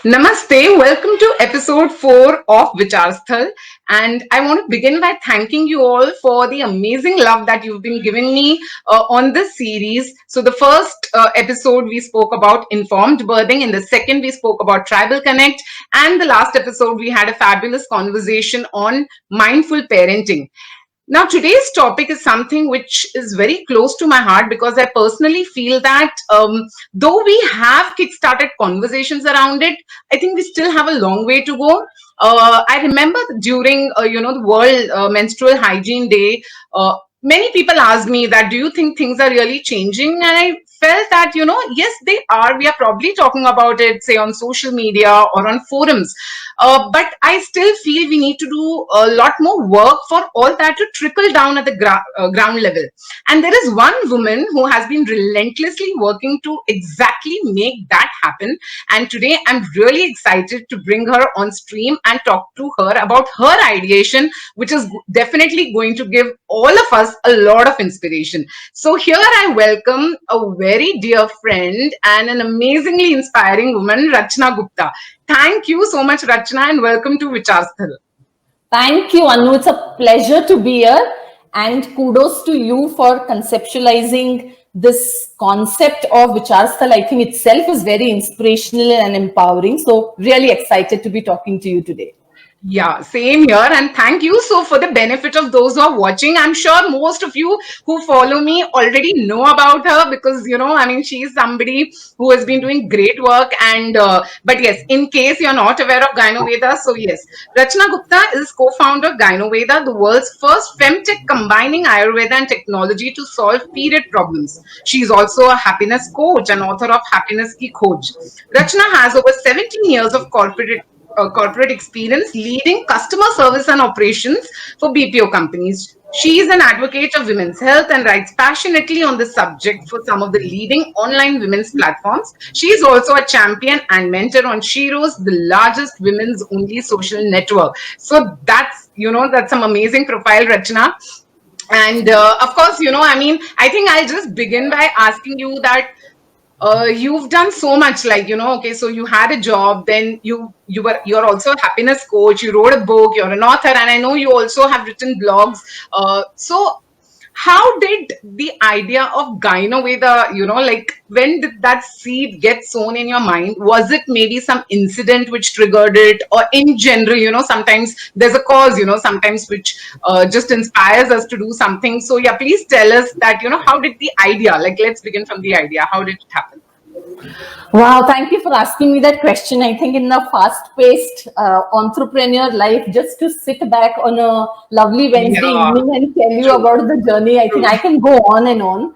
Namaste, welcome to episode 4 of Vicharsthal. And I want to begin by thanking you all for the amazing love that you've been giving me on this series. So, the first episode we spoke about informed birthing, in the second, we spoke about Tribal Connect, and the last episode, we had a fabulous conversation on mindful parenting. Now, today's topic is something which is very close to my heart because I personally feel that though we have kickstarted conversations around it, I think we still have a long way to go. I remember during the World Menstrual Hygiene Day, many people asked me that, do you think things are really changing? And I felt that, yes, they are. We are probably talking about it, say, on social media or on forums. But I still feel we need to do a lot more work for all that to trickle down at the ground level. And there is one woman who has been relentlessly working to exactly make that happen. And today I'm really excited to bring her on stream and talk to her about her ideation, which is definitely going to give all of us a lot of inspiration. So here I welcome a very dear friend and an amazingly inspiring woman, Rachna Gupta. Thank you so much, Rachna, and welcome to Vicharsthal. Thank you, Anu. It's a pleasure to be here. And kudos to you for conceptualizing this concept of Vicharsthal. I think itself is very inspirational and empowering. So, really excited to be talking to you today. Yeah, same here. And thank you. So, for the benefit of those who are watching, I'm sure most of you who follow me already know about her because, she's somebody who has been doing great work. But yes, in case you're not aware of Gynoveda, so yes, Rachna Gupta is co founder of Gynoveda, the world's first femtech combining Ayurveda and technology to solve period problems. She's also a happiness coach and author of Happiness Ki Khoj. Rachna has over 17 years of corporate experience leading customer service and operations for BPO companies. She is an advocate of women's health and writes passionately on the subject for some of the leading online women's platforms. She is also a champion and mentor on Sheroes, the largest women's only social network. So that's some amazing profile, Rachna. And of course, I think I'll just begin by asking you that you've done so much, okay, so you had a job, then you're also a happiness coach, you wrote a book, you're an author, and I know you also have written blogs. So how did the idea of Gynoveda, when did that seed get sown in your mind? Was it maybe some incident which triggered it, or in general, sometimes there's a cause, sometimes which just inspires us to do something. So yeah, please tell us that, how did the idea, let's begin from the idea. How did it happen? Wow, thank you for asking me that question. I think in the fast-paced entrepreneur life, just to sit back on a lovely Wednesday evening and tell you about the journey, I think I can go on and on,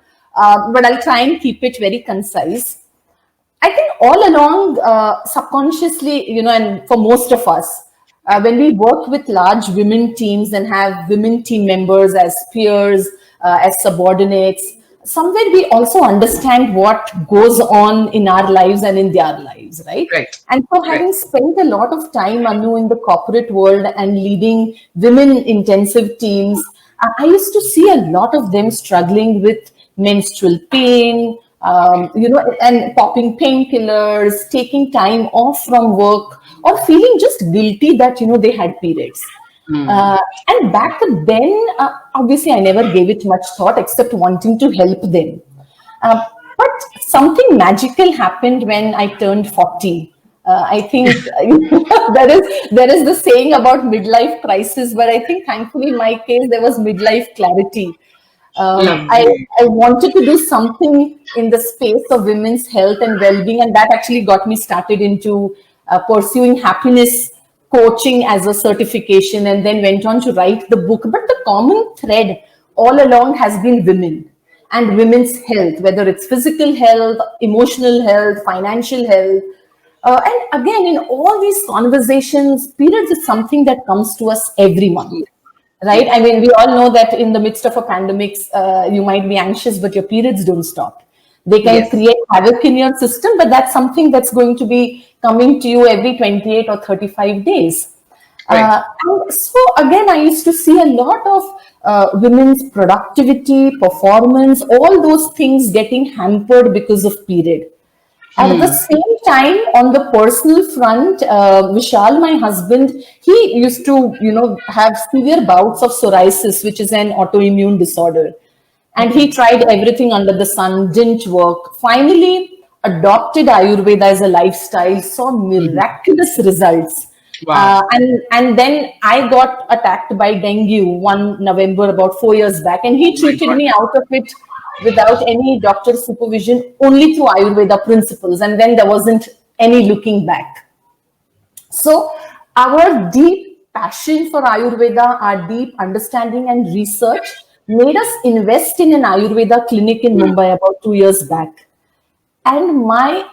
but I'll try and keep it very concise. I think all along, subconsciously, and for most of us, when we work with large women teams and have women team members as peers, as subordinates, somewhere we also understand what goes on in our lives and in their lives, right? And so having spent a lot of time, Anu, in the corporate world and leading women intensive teams, I used to see a lot of them struggling with menstrual pain, and popping painkillers, taking time off from work, or feeling just guilty that, they had periods. And back then, obviously, I never gave it much thought except wanting to help them. But something magical happened when I turned 40. I think there is the saying about midlife crisis, but I think thankfully in my case, there was midlife clarity. I wanted to do something in the space of women's health and well-being, and that actually got me started into pursuing happiness coaching as a certification, and then went on to write the book. But the common thread all along has been women and women's health, whether it's physical health, emotional health, financial health. And again, in all these conversations, periods is something that comes to us every month. Right? I mean, we all know that in the midst of a pandemic, you might be anxious, but your periods don't stop. They can create havoc in your system, but that's something that's going to be coming to you every 28 or 35 days. So again, I used to see a lot of women's productivity, performance, all those things getting hampered because of period. At the same time, on the personal front, Vishal, my husband, he used to, have severe bouts of psoriasis, which is an autoimmune disorder. And he tried everything under the sun, didn't work. Finally, adopted Ayurveda as a lifestyle, saw miraculous results. Wow. And then I got attacked by dengue one November about 4 years back, and he Oh my treated God. me out of it without any doctor supervision, only through Ayurveda principles. And then there wasn't any looking back. So, our deep passion for Ayurveda, our deep understanding and research made us invest in an Ayurveda clinic in Mumbai about 2 years back. And my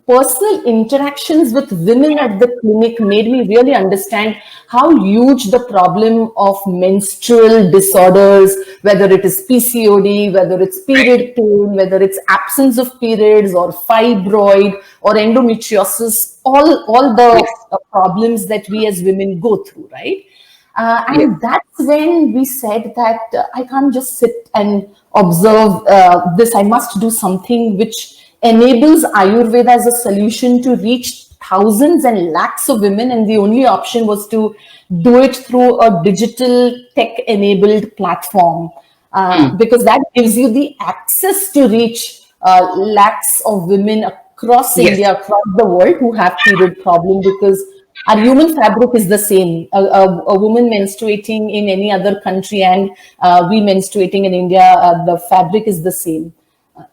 personal interactions with women at the clinic made me really understand how huge the problem of menstrual disorders, whether it is PCOD, whether it's Right. period pain, whether it's absence of periods or fibroid or endometriosis, all the Yes. problems that we as women go through, right? Yes. And that's when we said that I can't just sit and observe this. I must do something which enables Ayurveda as a solution to reach thousands and lakhs of women. And the only option was to do it through a digital tech enabled platform, because that gives you the access to reach lakhs of women across Yes. India, across the world who have period problem, because our human fabric is the same. A woman menstruating in any other country and we menstruating in India, the fabric is the same.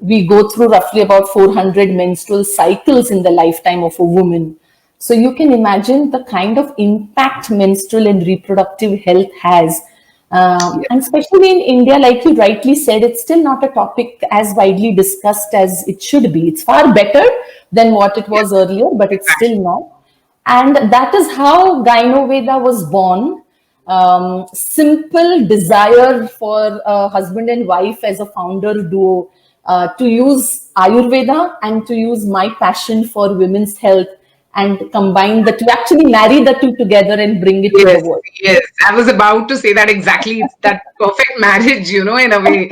We go through roughly about 400 menstrual cycles in the lifetime of a woman. So you can imagine the kind of impact menstrual and reproductive health has. Yes. And especially in India, like you rightly said, it's still not a topic as widely discussed as it should be. It's far better than what it Yes. was earlier, but it's still Exactly. not. And that is how Gynoveda was born. Simple desire for a husband and wife as a founder duo to use Ayurveda and to use my passion for women's health and combine the two, actually marry the two together and bring it to the Yes, world. yes. I was about to say that exactly. It's that perfect marriage, in a way.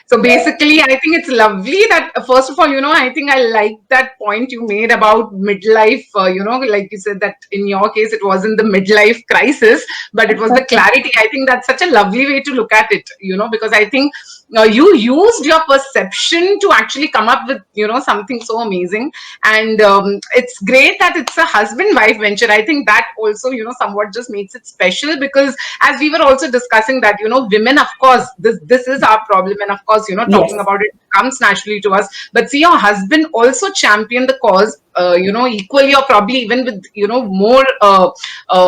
So basically, I think it's lovely that, first of all, I think I like that point you made about midlife. Like you said, that in your case, it wasn't the midlife crisis, but it was the clarity. I think that's such a lovely way to look at it, because I think you used your perception to actually come up with, something so amazing. And it's great that it's a husband wife venture. I think that also, somewhat just makes it special, because as we were also discussing that, women, of course, this is our problem, and of course, talking Yes. about it comes naturally to us. But see, your husband also championed the cause, equally, or probably even with, more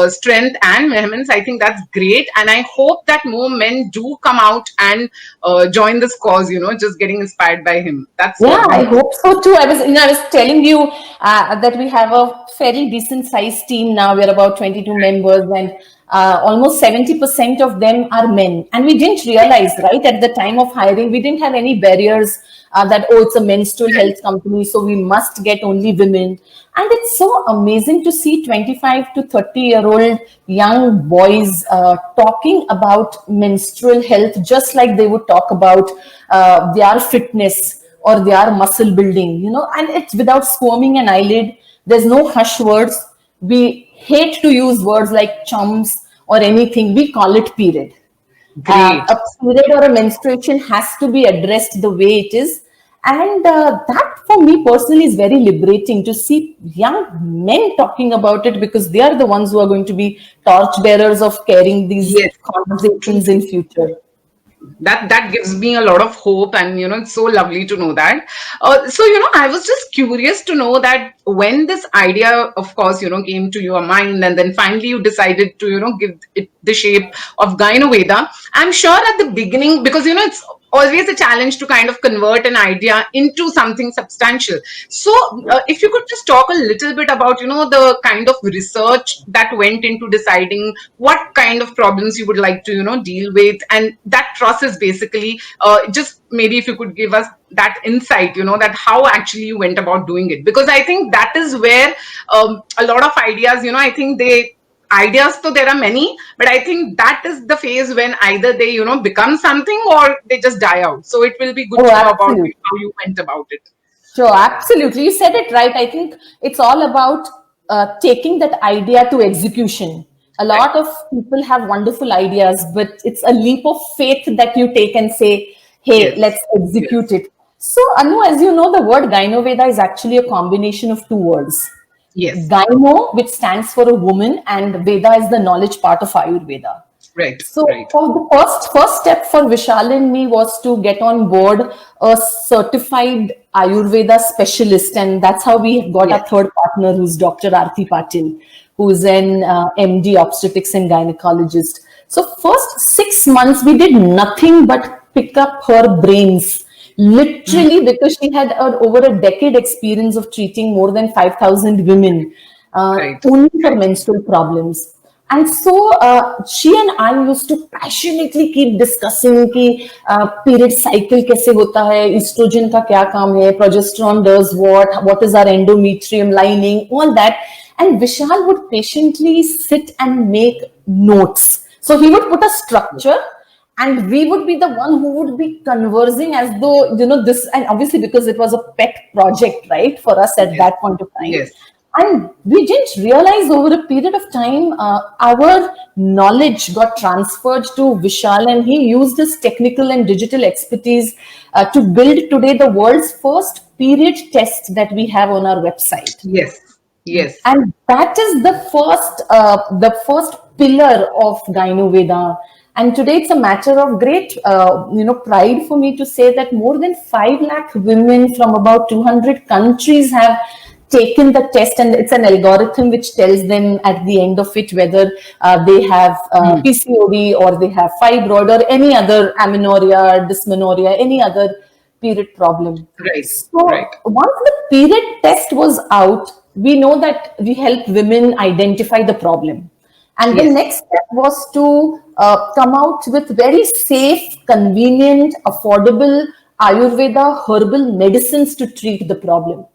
strength and vehemence. I think that's great, and I hope that more men do come out and join this cause, just getting inspired by him. That's Yeah, I lovely. hope so too. I was telling you that we have a fairly decent sized team now. We're about 22 members, and almost 70% of them are men. And we didn't realize, right, at the time of hiring, we didn't have any barriers that, oh, it's a menstrual health company, so we must get only women. And it's so amazing to see 25 to 30-year-old young boys talking about menstrual health just like they would talk about their fitness or their muscle building, and it's without squirming an eyelid. There's no hush words. We hate to use words like chums or anything. We call it period. Great. A period or a menstruation has to be addressed the way it is. And that for me personally is very liberating to see young men talking about it, because they are the ones who are going to be torch bearers of carrying these Yes, conversations in truly. future. That gives me a lot of hope, and it's so lovely to know that. So I was just curious to know that when this idea, of course, came to your mind, and then finally you decided to give it the shape of Gynoveda. I'm sure at the beginning, because it's always a challenge to kind of convert an idea into something substantial. So if you could just talk a little bit about the kind of research that went into deciding what kind of problems you would like to deal with, and that process basically, just maybe if you could give us that insight, that how actually you went about doing it, because I think that is where a lot of ideas, I think they ideas, so there are many, but I think that is the phase when either they become something or they just die out. So it will be good Oh, to know about absolutely. how you went about it. Sure, absolutely. You said it right. I think it's all about taking that idea to execution. A Right. lot of people have wonderful ideas, but it's a leap of faith that you take and say, hey, Yes. let's execute Yes. it. So, Anu, as you know, the word Gynoveda is actually a combination of two words. Yes. Gyno, which stands for a woman, and Veda is the knowledge part of Ayurveda. Right. So Right. for the first step for Vishal and me was to get on board a certified Ayurveda specialist, and that's how we got Yes. our third partner, who's Dr. Aarti Patil, who's an MD obstetrics and gynecologist. So first 6 months we did nothing but pick up her brains, Mm. literally, because she had over a decade experience of treating more than 5,000 women Right. only for Right. menstrual problems. And so she and I used to passionately keep discussing कि period cycle कैसे होता है, estrogen का क्या काम है, progesterone does what is our endometrium lining, all that. And Vishal would patiently sit and make notes. So he would put a structure, and we would be the one who would be conversing as though, this, and obviously because it was a pet project, right, for us at Yes. that point of time. Yes. And we didn't realize over a period of time, our knowledge got transferred to Vishal, and he used his technical and digital expertise to build today the world's first period test that we have on our website. Yes. Yes. And that is the first pillar of Gynoveda. And today it's a matter of great pride for me to say that more than 5 lakh women from about 200 countries have taken the test, and it's an algorithm which tells them at the end of it whether they have Mm. PCOD, or they have fibroid, or any other amenorrhea, dysmenorrhea, any other period problem. Right. So Right. once the period test was out, we know that we help women identify the problem. And the Yes. next step was to come out with very safe, convenient, affordable Ayurveda herbal medicines to treat the problem.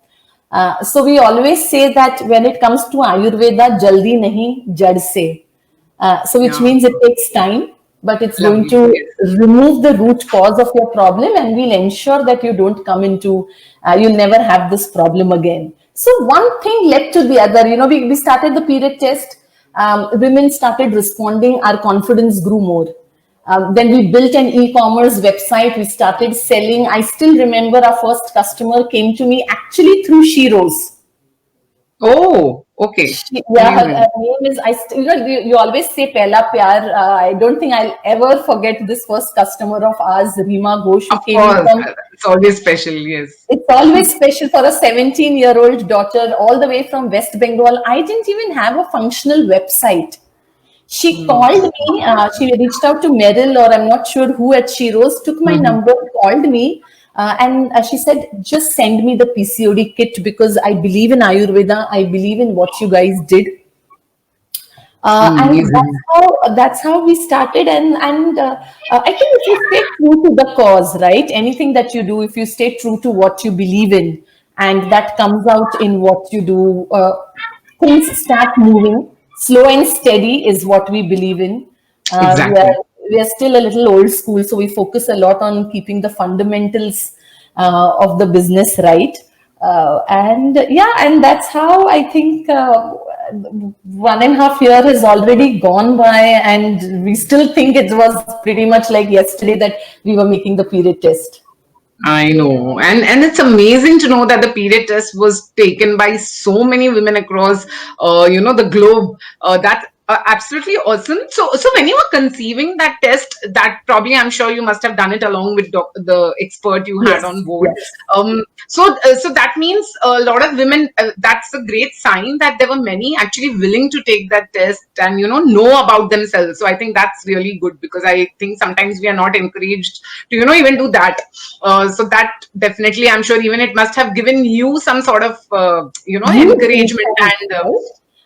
So we always say that when it comes to Ayurveda, jaldi nahi, jad se. So which Yeah. means it takes time, but it's going Lovely. to Yes. remove the root cause of your problem, and we'll ensure that you don't come into, you'll never have this problem again. So one thing led to the other. We started the period test. Women started responding. Our confidence grew more. Then we built an e-commerce website. We started selling. I still remember our first customer came to me actually through Shiro's. Oh, okay. Yeah, her Amazing. name is, you always say Pehla Pyar. I don't think I'll ever forget this first customer of ours, Rima Ghosh, who Of came in course. from, It's always special. Yes. it's always special for a 17-year-old daughter, all the way from West Bengal. I didn't even have a functional website. She Mm. called me, she reached out to Meryl, or I'm not sure who at Shiro's, took my Mhm. number, called me, and she said, just send me the PCOD kit because I believe in Ayurveda. I believe in what you guys did. And Amazing. that's how we started. And I think if you stay true to the cause, right? Anything that you do, if you stay true to what you believe in, and that comes out in what you do, things start moving. Slow and steady is what we believe in. Uh, we are Exactly. we are still a little old school, so we focus a lot on keeping the fundamentals of the business right. And yeah, and that's how I think 1.5 year has already gone by, and we still think it was pretty much like yesterday that we were making the period test. I know, and it's amazing to know that the period test was taken by so many women across, the globe. That's absolutely awesome. So when you were conceiving that test, that probably I'm sure you must have done it along with the expert you had Yes, on board. yes. So that means a lot of women. That's a great sign that there were many actually willing to take that test and know about themselves. So I think that's really good because I think sometimes we are not encouraged to even do that. So that definitely, I'm sure, even it must have given you some sort of Huge encouragement insights, and right?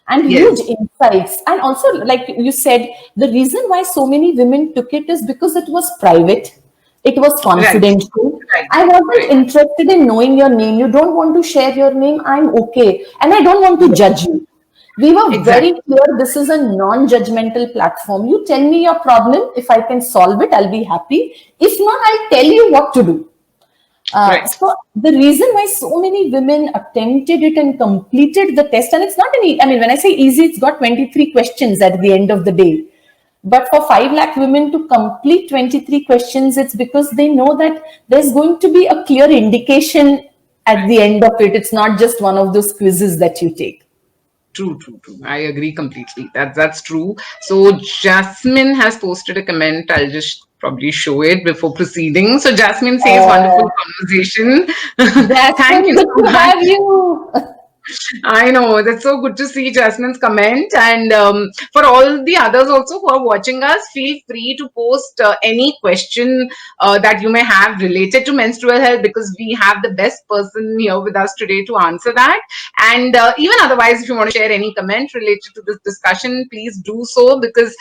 And huge yes, insights. And also, like you said, the reason why so many women took it is because it was private, it was right, confidential. right, I wasn't right, interested in knowing your name. You don't want to share your name, I'm okay. And I don't want to yes, judge you. We were very exactly, clear, this is a non-judgmental platform. You tell me your problem. If I can solve it, I'll be happy. If not, I'll tell you what to do. Right. So the reason why so many women attempted it and completed the test, and it's not I mean, when I say easy, it's got 23 questions at the end of the day. But for 5 lakh women to complete 23 questions, it's because they know that there's going to be a clear indication at the end of it. It's not just one of those quizzes that you take. True, true, true. I agree completely. That's true. So Jasmine has posted a comment. I'll just probably show it before proceeding. So Jasmine says, "Wonderful conversation. Thank Jasmine, you good so to much." have you. I know that's so good to see Jasmine's comment. And for all the others also who are watching us, feel free to post any question that you may have related to menstrual health, because we have the best person here with us today to answer that. And even otherwise, if you want to share any comment related to this discussion, please do so, because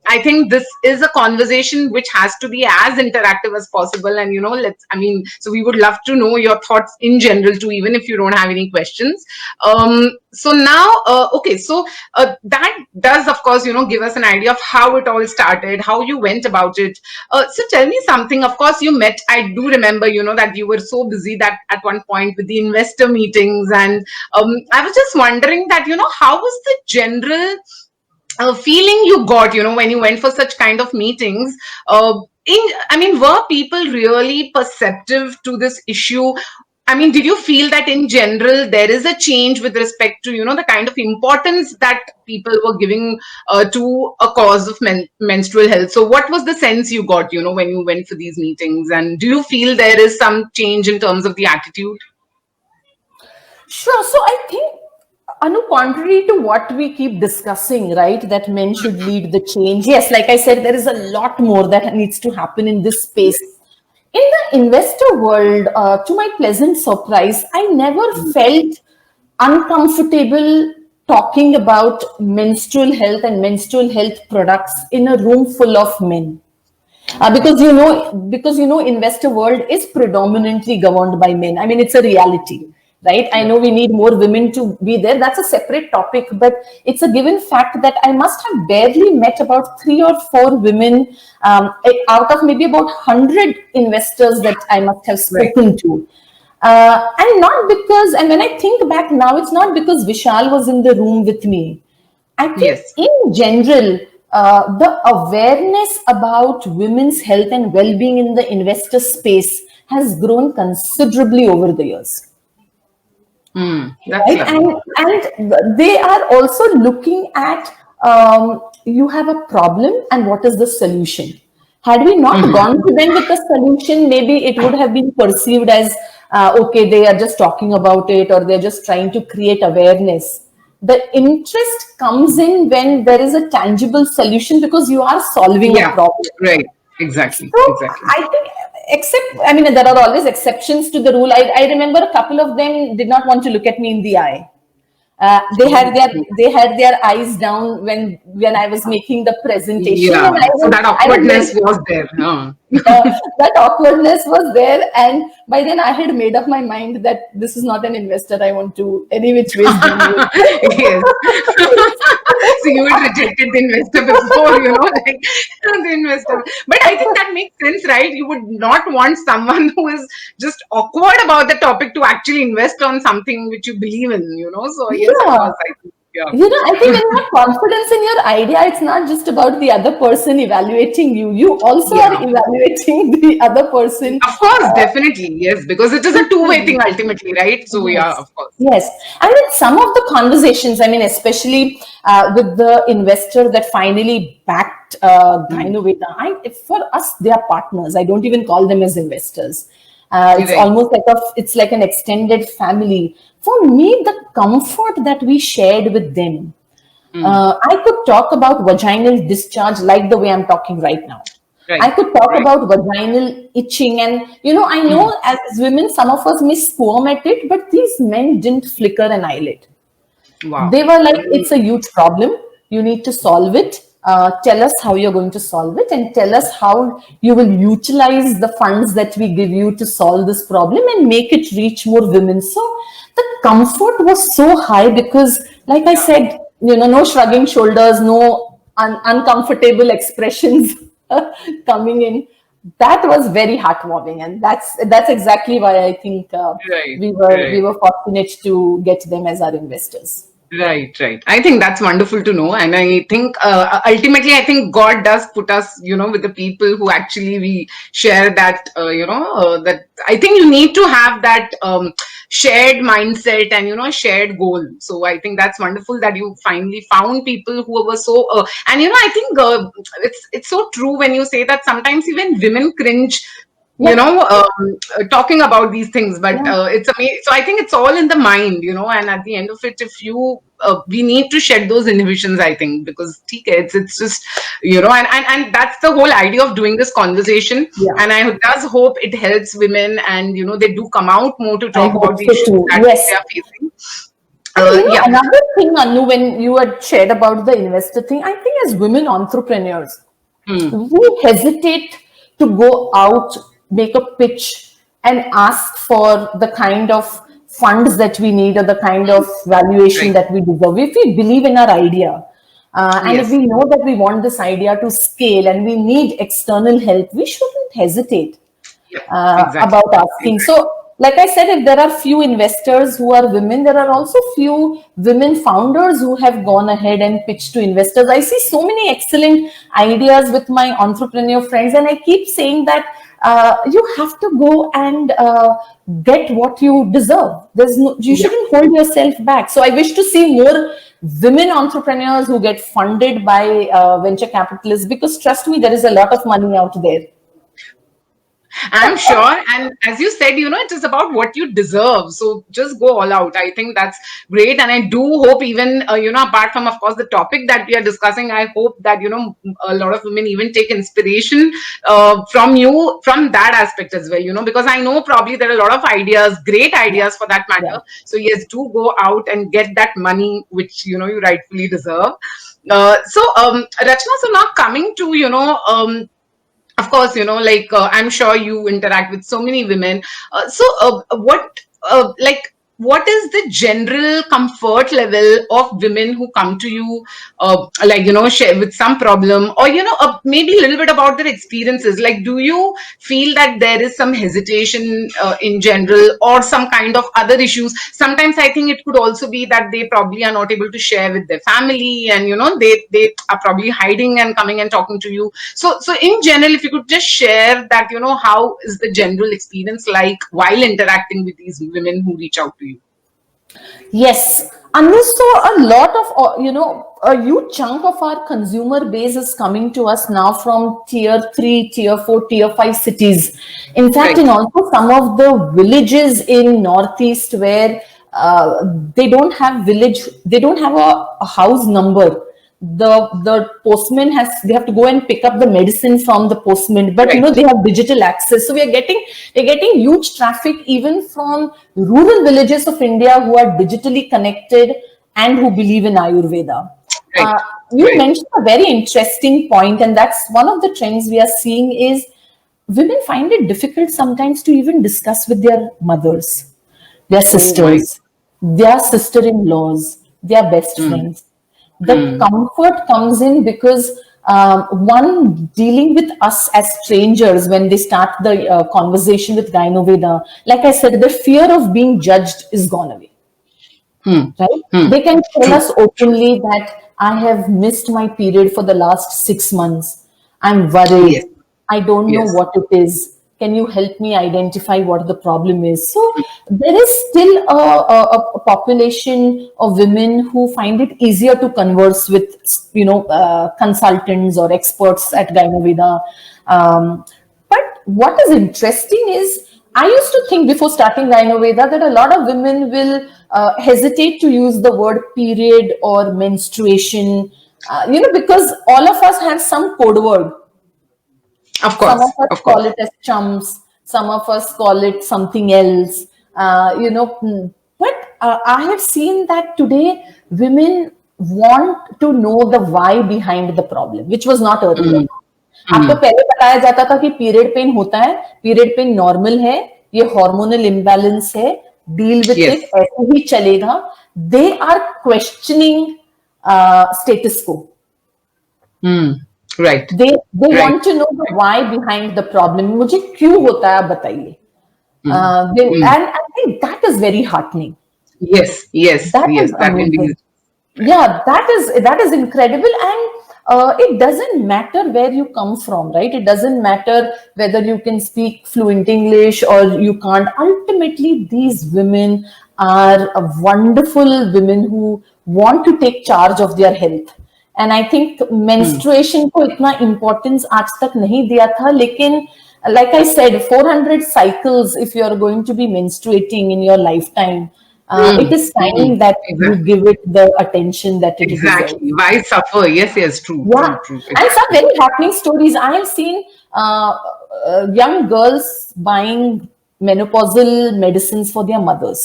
I think this is a conversation which has to be as interactive as possible. And so we would love to know your thoughts in general too, even if you don't have any questions. So now, okay, so that does, of course, give us an idea of how it all started, how you went about it. So tell me something. Of course, you met, I do remember, that you were so busy that at one point with the investor meetings. And I was just wondering that, how was the general feeling you got, when you went for such kind of meetings? Were people really perceptive to this issue? I mean, did you feel that in general there is a change with respect to, the kind of importance that people were giving to a cause of menstrual health? So what was the sense you got, when you went for these meetings? And do you feel there is some change in terms of the attitude? Sure. So I think, Anu, contrary to what we keep discussing, right, that men should lead the change. Yes, like I said, there is a lot more that needs to happen in this space. In the investor world, to my pleasant surprise, I never felt uncomfortable talking about menstrual health and menstrual health products in a room full of men. Because investor world is predominantly governed by men. I mean, it's a reality, right? I know we need more women to be there. That's a separate topic, but it's a given fact that I must have barely met about 3 or 4 women out of maybe about 100 investors that I must have spoken to. And when I think back now, it's not because Vishal was in the room with me. I think Yes. in general, the awareness about women's health and well-being in the investor space has grown considerably over the years. That's Right? lovely. And they are also looking at you have a problem and what is the solution. Had we not gone to them with the solution, maybe it would have been perceived as okay, they are just talking about it or they're just trying to create awareness. The interest comes in when there is a tangible solution because you are solving a Yeah, problem. right. Exactly. So Exactly. I think, I mean, there are always exceptions to the rule. I remember a couple of them did not want to look at me in the eye. They had their eyes down when I was making the presentation, Yeah. and I So was that I was awkwardness very, was there. Huh? that awkwardness was there, and by then I had made up my mind that this is not an investor I want to any which ways deal with. Yes. So you had rejected the investor before, like the investor. But I think that makes sense, right? You would not want someone who is just awkward about the topic to actually invest on something which you believe in. So yes, of Yeah. course, I think. Yeah. I think when you have confidence in your idea, it's not just about the other person evaluating you. You also are Yeah. evaluating the other person. Of course, definitely. Yes, because it is a two-way thing ultimately, right? So yeah, Yes. of course. Yes. And in some of the conversations, I mean, especially with the investor that finally backed Gynoveda, for us, they are partners. I don't even call them as investors. It's Right. almost it's like an extended family. For me, the comfort that we shared with them, I could talk about vaginal discharge like the way I'm talking right now. I Right. could talk Right. about vaginal itching, and I know as women, some of us may squirm at it, but these men didn't flicker an eyelid. Wow. They were like, it's a huge problem. You need to solve it. Tell us how you're going to solve it, and tell us how you will utilize the funds that we give you to solve this problem and make it reach more women. So the comfort was so high because, like I Yeah. said, no shrugging shoulders, no uncomfortable expressions coming in. that was very heartwarming, and that's exactly why I think Right, we right. were fortunate to get them as our investors. Right, right. I think that's wonderful to know. And I think ultimately, I think God does put us, with the people who actually we share that, that I think you need to have that shared mindset and, shared goal. So I think that's wonderful that you finally found people who were so, and, I think it's so true when you say that sometimes even women cringe Yeah, talking about these things, but yeah. it's amazing. So I think it's all in the mind, and at the end of it, if you we need to shed those inhibitions, I think, because it's just, and that's the whole idea of doing this conversation. Yeah, And I does hope it helps women, and they do come out more to I talk hope about the so issues too. that Yes. they are facing. And Yeah. another thing, Anu, when you had shared about the investor thing, I think as women entrepreneurs, Hmm. we hesitate to go out, make a pitch, and ask for the kind of funds that we need or the kind of valuation Right. that we deserve. If we believe in our idea, and if Yes. we know that we want this idea to scale and we need external help, we shouldn't hesitate Yeah. Exactly. about asking. Exactly. So, like I said, if there are few investors who are women, there are also few women founders who have gone ahead and pitched to investors. I see so many excellent ideas with my entrepreneur friends, and I keep saying that you have to go and get what you deserve. You Yeah. shouldn't hold yourself back. So I wish to see more women entrepreneurs who get funded by venture capitalists, because trust me, there is a lot of money out there. I'm sure. And as you said, it is about what you deserve. So just go all out. I think that's great. And I do hope, even, apart from, of course, the topic that we are discussing, I hope that, a lot of women even take inspiration from you from that aspect as well, because I know probably there are a lot of ideas, great Yeah, ideas for that yeah. matter. So, yes, do go out and get that money, which, you rightfully deserve. Rachna, so now coming to, of course, I'm sure you interact with so many women. What is the general comfort level of women who come to you, share with some problem, or, maybe a little bit about their experiences? Like, do you feel that there is some hesitation in general, or some kind of other issues? Sometimes I think it could also be that they probably are not able to share with their family, and, they are probably hiding and coming and talking to you. So in general, if you could just share that, how is the general experience like while interacting with these women who reach out to you? Yes. And so a lot of, a huge chunk of our consumer base is coming to us now from tier 3, tier 4, tier 5 cities. In fact, Right. in also some of the villages in Northeast where they don't have a house number. The postman they have to go and pick up the medicine from the postman, but Right. they have digital access. So we're getting huge traffic even from rural villages of India who are digitally connected and who believe in Ayurveda. Right. You Right. mentioned a very interesting point, and that's one of the trends we are seeing is women find it difficult sometimes to even discuss with their mothers, their Oh my. sisters, their sister-in-laws, their best Hmm. friends. The Hmm. comfort comes in because one dealing with us as strangers when they start the conversation with Gynoveda, like I said, the fear of being judged is gone away, Hmm. right? Hmm. They can tell True. us openly that I have missed my period for the last 6 months. I'm Yes. worried. I don't know Yes. what it is. Can you help me identify what the problem is? So there is still a population of women who find it easier to converse with, consultants or experts at Gynoveda. But what is interesting is, I used to think before starting Ayurveda that a lot of women will hesitate to use the word period or menstruation, because all of us have some code word. Of Some of course. us Of call course. it as chumps, some of us call it something else. But I have seen that today women want to know the why behind the problem, which was not earlier. Hmm. आपको Hmm. पहले बताया जाता था कि period pain होता है, period pain normal है, ये हार्मोनल इम्बैलेंस है, डील विथ Yes. इट, ऐसे ही चलेगा. दे आर क्वेश्चनिंग स्टेटस को. Hmm. Right. They Right. want to know the why behind the problem. मुझे क्यों होता है आप बताइए. Mm. Mm. And I think that is very heartening. Yes. Yes. That Yes. is That can be. amazing. Yeah, that is incredible, and it doesn't matter where you come from, right? It doesn't matter whether you can speak fluent English or you can't. Ultimately, these women are wonderful women who want to take charge of their health. And I think Mm. menstruation को इतना importance आज तक नहीं दिया था, लेकिन like I said, 400 cycles if you are going to be menstruating in your lifetime, it Mm. is time Mm. that you Exactly. give it the attention that it deserves. Exactly. Why suffer? Yes. Yes. True. Yeah, True. True. and some Exactly. very heartening stories. I have seen young girls buying menopausal medicines for their mothers,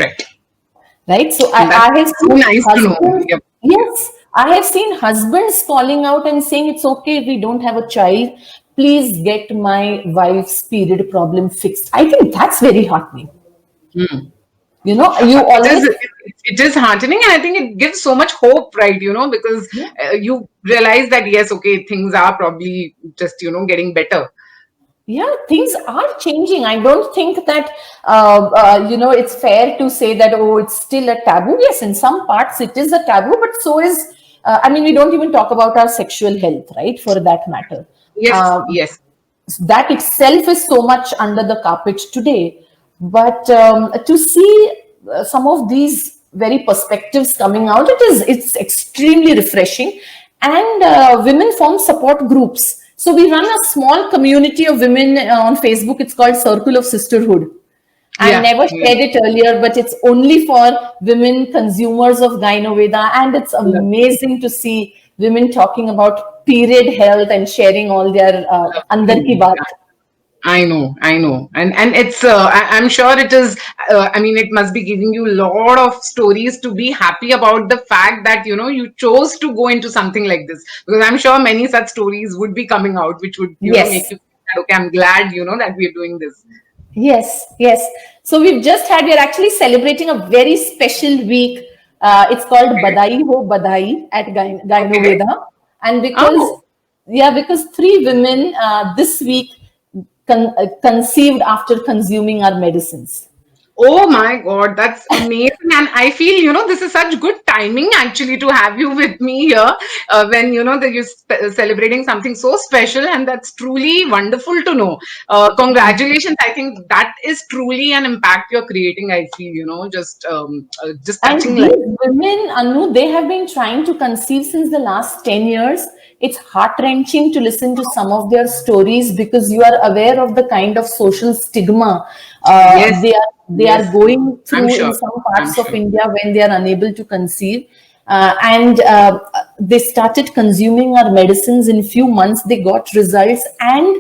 Right. right? So And that's I have so seen nice to know. husbands, Yep. yes, I have seen husbands calling out and saying, it's okay if we don't have a child. Please get my wife's period problem fixed. I think that's very heartening. Mm. You know, you It is. always, It is heartening, and I think it gives so much hope, right? Because yeah. you realize that yes, okay, things are probably just getting better. Yeah, things are changing. I don't think that it's fair to say that, oh, it's still a taboo. Yes, in some parts it is a taboo, but so is. I mean, we don't even talk about our sexual health, right? For that matter, Yes. uh, Yes. that itself is so much under the carpet today. But to see some of these very perspectives coming out, it's extremely refreshing. And women form support groups. So we run a small community of women on Facebook. It's called Circle of Sisterhood. I Yeah. never Yeah. shared it earlier, but it's only for women consumers of Gynoveda. And it's amazing to see women talking about period health and sharing all their andar ki Lovely. baat. I know, and it's. I'm sure it is. I mean, it must be giving you a lot of stories to be happy about the fact that you chose to go into something like this, because I'm sure many such stories would be coming out, which would make Yes, you feel that okay, I'm glad that we're doing this. yes. So we're actually celebrating a very special week. It's called Okay. Badai Ho Badai at Okay. Gynoveda. And Oh. because three women this week conceived after consuming our medicines. Oh my God, that's amazing. And I feel, this is such good timing actually to have you with me here when, that you're celebrating something so special. And that's truly wonderful to know. Congratulations. I think that is truly an impact you're creating. I feel, just And touching these like, women, Anu, they have been trying to conceive since the last 10 years. It's heart wrenching to listen to some of their stories because you are aware of the kind of social stigma yes, they are yes, going I'm through in sure. some I'm parts of sure. India when they are unable to conceive. And they started consuming our medicines in few months. They got results, and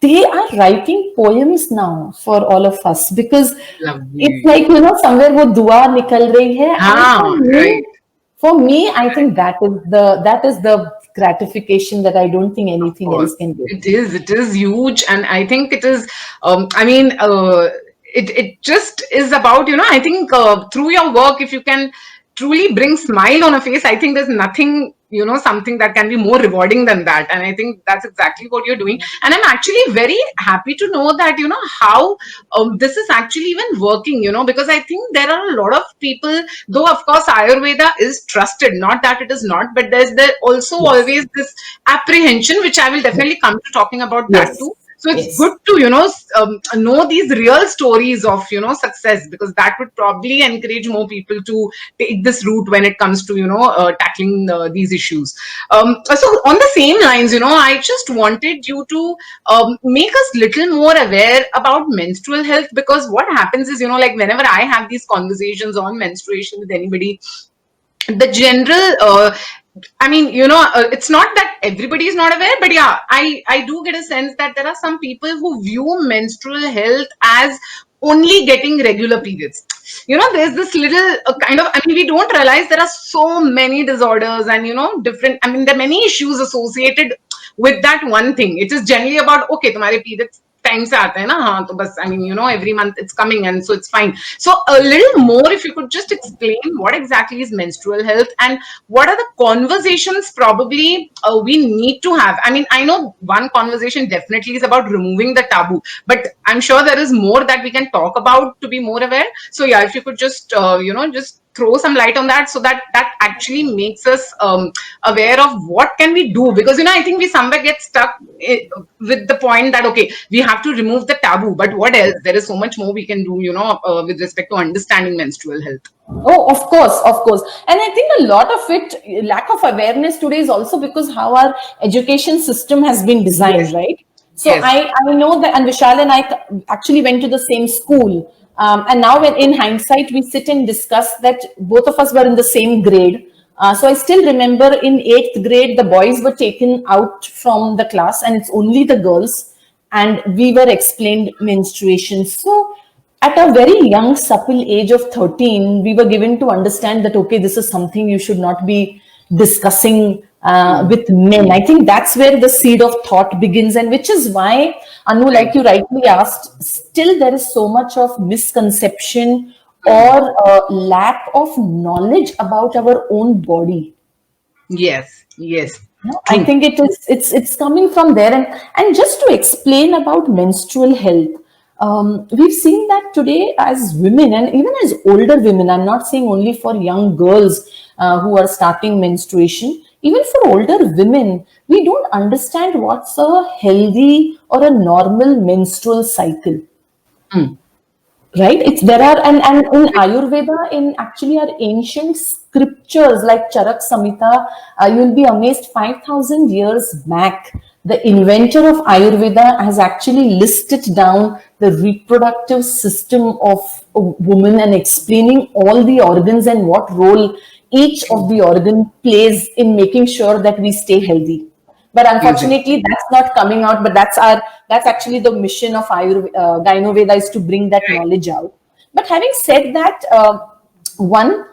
they are writing poems now for all of us because it's Lovely. like somewhere wo dua nikal rahi hai, and Ah, right. for me, I think that is the gratification that I don't think Of anything course, else can give. it is huge, and I think it is. I mean, it just is about I think through your work, if you can truly bring smile on a face, I think there's nothing something that can be more rewarding than that, and I think that's exactly what you're doing. And I'm actually very happy to know that how this is actually even working. Because I think there are a lot of people, though of course Ayurveda is trusted, not that it is not, but there's there also Yes, always this apprehension, which I will definitely come to talking about that yes, too. So it's good yes. to know these real stories of success, because that would probably encourage more people to take this route when it comes to tackling these issues. So on the same lines, I just wanted you to make us little more aware about menstrual health, because what happens is like whenever I have these conversations on menstruation with anybody, the general I mean it's not that everybody is not aware, but yeah, I do get a sense that there are some people who view menstrual health as only getting regular periods. There's this little kind of, I mean, we don't realize there are so many disorders and different, I mean, there are many issues associated with that one thing. It is generally about okay, तुम्हारे periods time se aata hai na, haan, to bas, I mean, every month it's coming, and so it's fine. So a little more, if you could just explain what exactly is menstrual health, and what are the conversations probably we need to have. I mean, I know one conversation definitely is about removing the taboo, but I'm sure there is more that we can talk about to be more aware. So yeah, if you could just just throw some light on that, so that that actually makes us aware of what can we do, because I think we somewhere get stuck with the point that okay, we have to remove the taboo, but what else? There is so much more we can do, with respect to understanding menstrual health. Oh, of course, of course. And I think a lot of it, lack of awareness today is also because how our education system has been Yes. designed, right? So Yes. I know that, and Vishal and I actually went to the same school. And now when in hindsight, we sit and discuss that both of us were in the same grade. So I still remember in 8th grade, the boys were taken out from the class and it's only the girls. And we were explained menstruation. So at a very young, supple age of 13, we were given to understand that, okay, this is something you should not be discussing with men. I think that's where the seed of thought begins, and which is why, Anu, like you rightly asked, still there is so much of misconception or lack of knowledge about our own body. Yes. Yes. No, I True. think it's coming from there, and just to explain about menstrual health, we've seen that today as women and even as older women. I'm not saying only for young girls who are starting menstruation. Even for older women, we don't understand what's a healthy or a normal menstrual cycle, Mm. right? It's there are, and in Ayurveda, in actually our ancient scriptures like Charak Samhita, you'll be amazed, 5,000 years back the inventor of Ayurveda has actually listed down the reproductive system of a woman and explaining all the organs and what role each of the organ plays in making sure that we stay healthy. But Amazing. unfortunately that's not coming out, but that's actually the mission of Gynoveda, is to bring that Right. knowledge out. But having said that, one,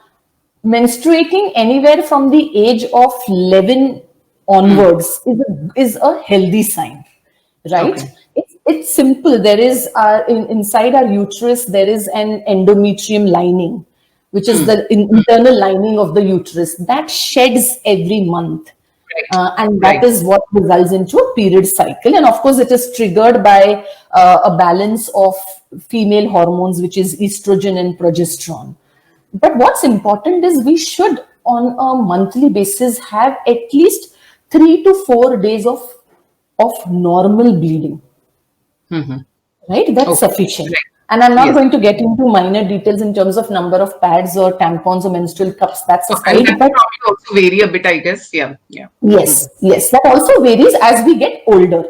menstruating anywhere from the age of 11 Mm. onwards is a healthy sign, right? Okay. It's simple. There is inside our uterus there is an endometrium lining, which is Mm. the internal lining of the uterus that sheds every month. Right. And that Right. is what results into a period cycle. And of course, it is triggered by a balance of female hormones, which is estrogen and progesterone. But what's important is we should, on a monthly basis, have at least 3 to 4 days of normal bleeding, Mm-hmm. right? That's Okay. sufficient. Right. And I'm not Yes. going to get into minor details in terms of number of pads or tampons or menstrual cups. That's And aside. that But probably also vary a bit, I guess. Yeah. Yeah. yes, yes, that also varies as we get older.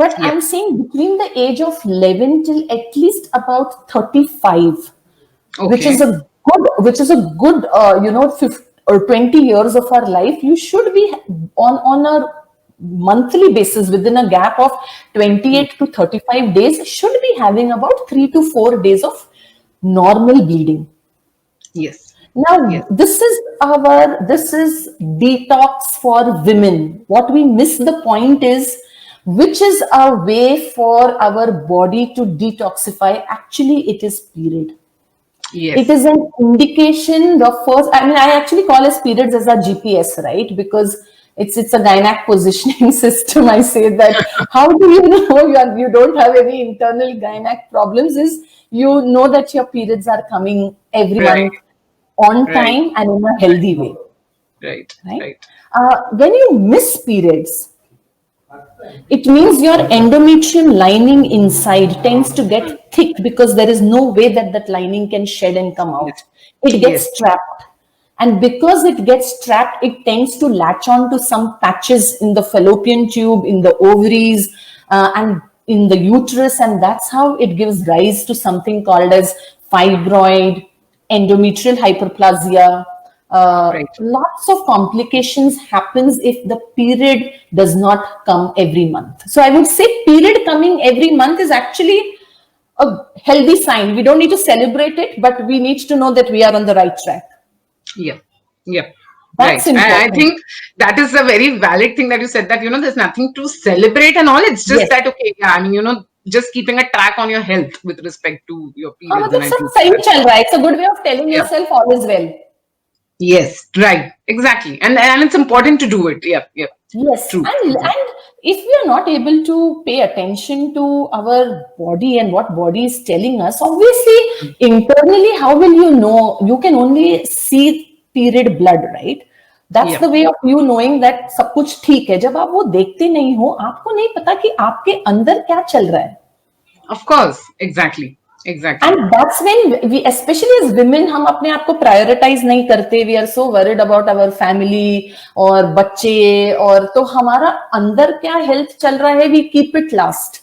But Yeah. I'm saying between the age of 11 till at least about 35, Okay. which is a good 50 or 20 years of our life, you should be on a monthly basis within a gap of Mm. 28 to 35 days, should be having about 3 to 4 days of normal bleeding. Yes. Now, Yes. this is detox for women. What we miss the point is, which is a way for our body to detoxify. Actually, it is period. It Yes. is an indication. The first, I mean, I actually call as periods as a GPS, right? Because it's a gynac positioning system. I say that. How do you know you don't have any internal gynac problems? Is you know that your periods are coming every Right. month on Right. time and in a healthy way, Right. right? Right. When you miss periods, it means your endometrium lining inside tends to get thick because there is no way that that lining can shed and come out. Yes. It Yes. gets trapped. And because it gets trapped, it tends to latch on to some patches in the fallopian tube, in the ovaries, and in the uterus. And that's how it gives rise to something called as fibroid, endometrial hyperplasia. Right. Lots of complications happens if the period does not come every month. So I would say period coming every month is actually a healthy sign. We don't need to celebrate it, but we need to know that we are on the right track. Yeah. Yeah. That's Right. I important. think that is a very valid thing that you said, that, there's nothing to celebrate and all. It's just Yes. that, okay, yeah, I mean, just keeping a track on your health with respect to your periods. And मतलब I सब think सही चल रहा है. It's a good way of telling yeah. yourself all is well. Yes, right, exactly, and it's important to do it. Yep, yep. Yes, True. and if we are not able to pay attention to our body and what body is telling us, obviously internally, how will you know? You can only see period blood, right? That's Yeah. the way of you knowing that सब कुछ ठीक है. जब आप वो देखते नहीं हो, आपको नहीं पता कि आपके अंदर क्या चल रहा है. Of course, exactly. And that's when we, especially as women, हम अपने आप को prioritize नहीं करते. We are so worried about our family और बच्चे और तो हमारा अंदर क्या health चल रहा है, we keep it last.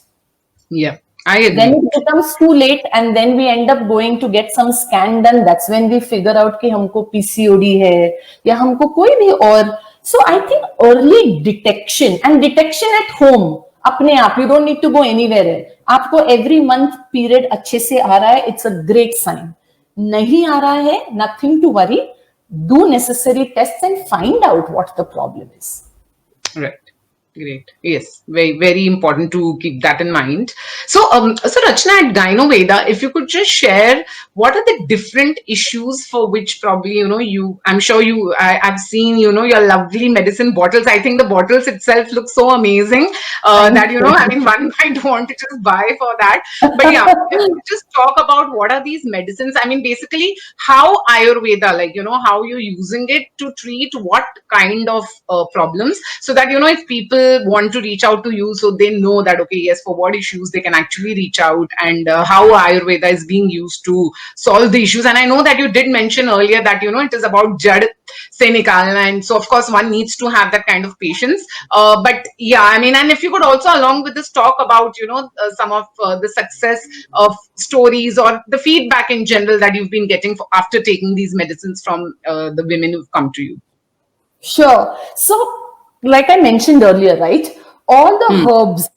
Yeah, I agree. Then it becomes too late, and then we end up going to get some scan done. That's when we figure out कि हमको PCOD है या हमको कोई भी और. So I think early detection and detection at home. अपने आप, you don't need to go anywhere. आपको every month period अच्छे से आ रहा है, it's a great sign. नहीं आ रहा है, nothing to worry. Do necessary tests and find out what the problem is. Right. Great. Yes, very, very important to keep that in mind. So, so Rachna, at Gynoveda, if you could just share what are the different issues for which probably, I'm sure I've seen, your lovely medicine bottles. I think the bottles itself look so amazing that, I mean, one might want to just buy for that. But yeah, just talk about what are these medicines. I mean, basically how Ayurveda, like, how you're using it to treat what kind of problems, so that, if people want to reach out to you, so they know that, okay, yes, for what issues they can actually reach out, and how Ayurveda is being used to solve the issues. And I know that you did mention earlier that, it is about Jad se nikalna, and so of course one needs to have that kind of patience. But yeah, I mean, and if you could also along with this talk about, some of the success of stories or the feedback in general that you've been getting after taking these medicines from the women who've come to you. Sure. So, like I mentioned earlier, right? All the herbs